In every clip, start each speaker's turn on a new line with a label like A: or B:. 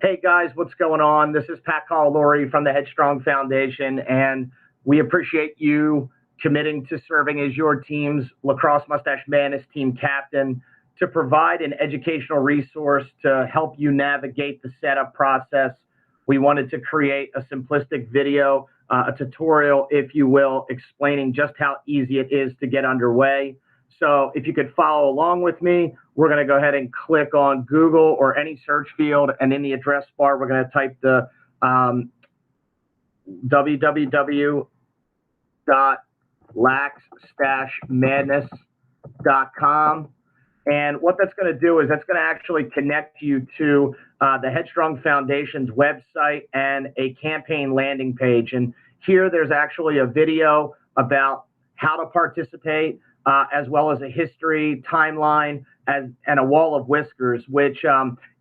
A: Hey guys, what's going on? This is Pat Laurie from the Headstrong Foundation, and we appreciate you committing to serving as your team's Lacrosse Mustache Madness team captain to provide an educational resource to help you navigate the setup process. We wanted to create a simplistic video, a tutorial, if you will, explaining just how easy it is to get underway. So if you could follow along with me, we're going to go ahead and click on Google or any search field, and in the address bar, we're going to type the www.laxstashmadness.com. And what that's going to do is that's going to actually connect you to the Headstrong Foundation's website and a campaign landing page. And here there's actually a video about how to participate, as well as a history, timeline, and a wall of whiskers, which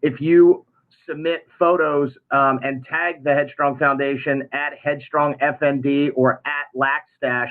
A: if you submit photos and tag the Headstrong Foundation at Headstrong FND or at Laxstash,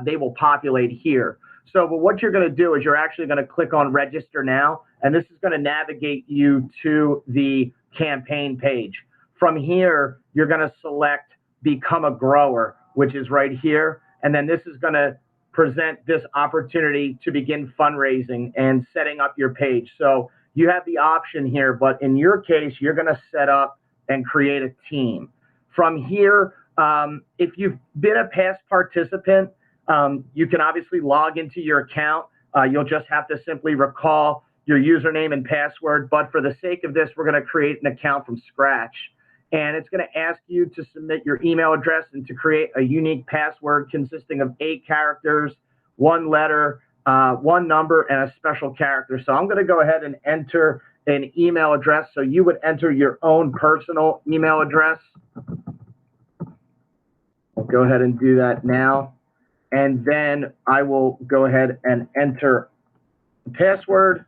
A: they will populate here. So but what you're going to do is you're actually going to click on register now, and this is going to navigate you to the campaign page. From here, you're going to select become a grower, which is right here. And then this is going to present this opportunity to begin fundraising and setting up your page. So you have the option here, but in your case, you're going to set up and create a team. From here, if you've been a past participant, you can obviously log into your account. You'll just have to simply recall your username and password. But for the sake of this, we're going to create an account from scratch. And it's going to ask you to submit your email address and to create a unique password consisting of 8 characters, 1 letter, 1 number, and a special character. So I'm going to go ahead and enter an email address. So you would enter your own personal email address. I'll go ahead and do that now. And then I will go ahead and enter a password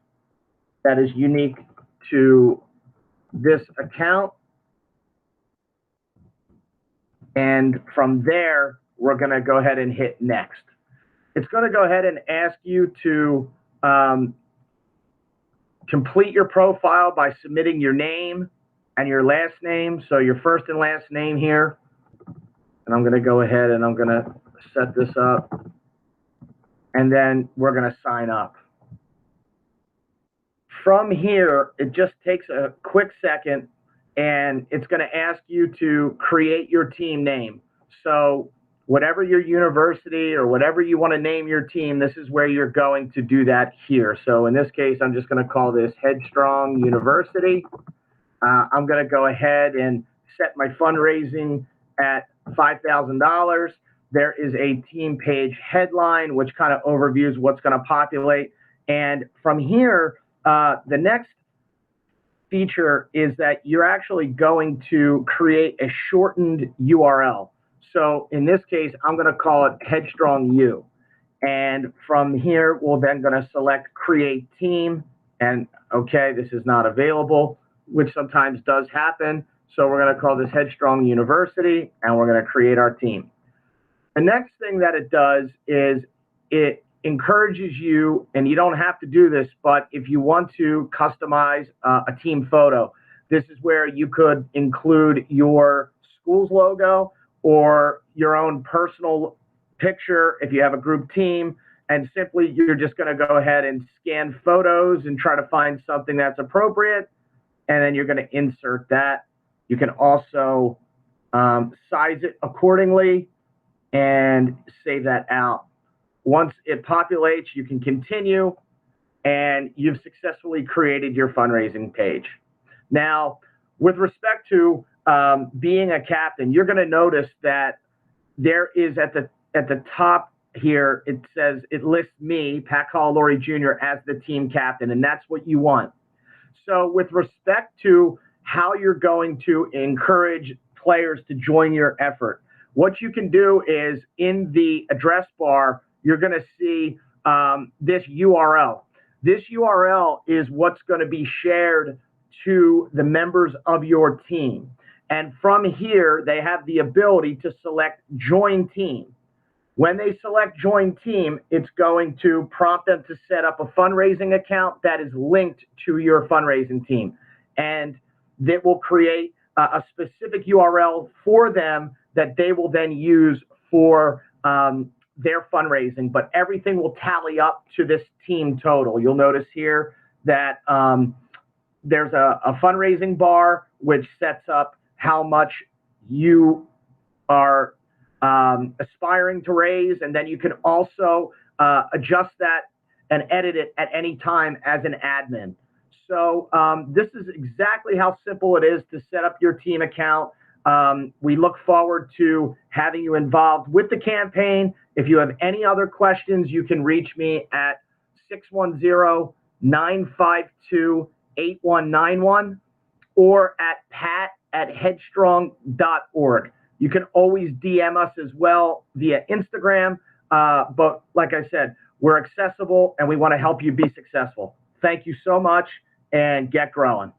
A: that is unique to this account. And from there, we're going to go ahead and hit next. It's going to go ahead and ask you to complete your profile by submitting your name and your last name. So your first and last name here. And I'm going to go ahead and I'm going to set this up. And then we're going to sign up. From here, it just takes a quick second, and it's going to ask you to create your team name. So whatever your university or whatever you want to name your team, this is where you're going to do that here. So in this case, I'm just going to call this Headstrong University. I'm going to go ahead and set my fundraising at $5,000. There is a team page headline, which kind of overviews what's going to populate. And from here, the next feature is that you're actually going to create a shortened URL. So in this case, I'm going to call it Headstrong U. And from here, we're then going to select create team. And okay, this is not available, which sometimes does happen. So we're going to call this Headstrong University, and we're going to create our team. The next thing that it does is it encourages you, and you don't have to do this, but if you want to customize a team photo, this is where you could include your school's logo or your own personal picture if you have a group team, and simply you're just going to go ahead and scan photos and try to find something that's appropriate, and then you're going to insert that. You can also size it accordingly and save that out. Once it populates, you can continue, and you've successfully created your fundraising page. Now, with respect to being a captain, you're going to notice that there is at the top here, it says, it lists me, Pat Laurie Jr., as the team captain, and that's what you want. So with respect to how you're going to encourage players to join your effort, what you can do is in the address bar, you're going to see this URL. This URL is what's going to be shared to the members of your team. And from here, they have the ability to select join team. When they select join team, it's going to prompt them to set up a fundraising account that is linked to your fundraising team. and that will create a specific URL for them that they will then use for their fundraising. But everything will tally up to this team total. You'll notice here that there's a fundraising bar which sets up how much you are aspiring to raise, and then you can also adjust that and edit it at any time as an admin. So this is exactly how simple it is to set up your team account. We look forward to having you involved with the campaign. If you have any other questions, you can reach me at 610-952-8191 or at pat@headstrong.org. You can always DM us as well via Instagram. But like I said, we're accessible and we want to help you be successful. Thank you so much and get growing.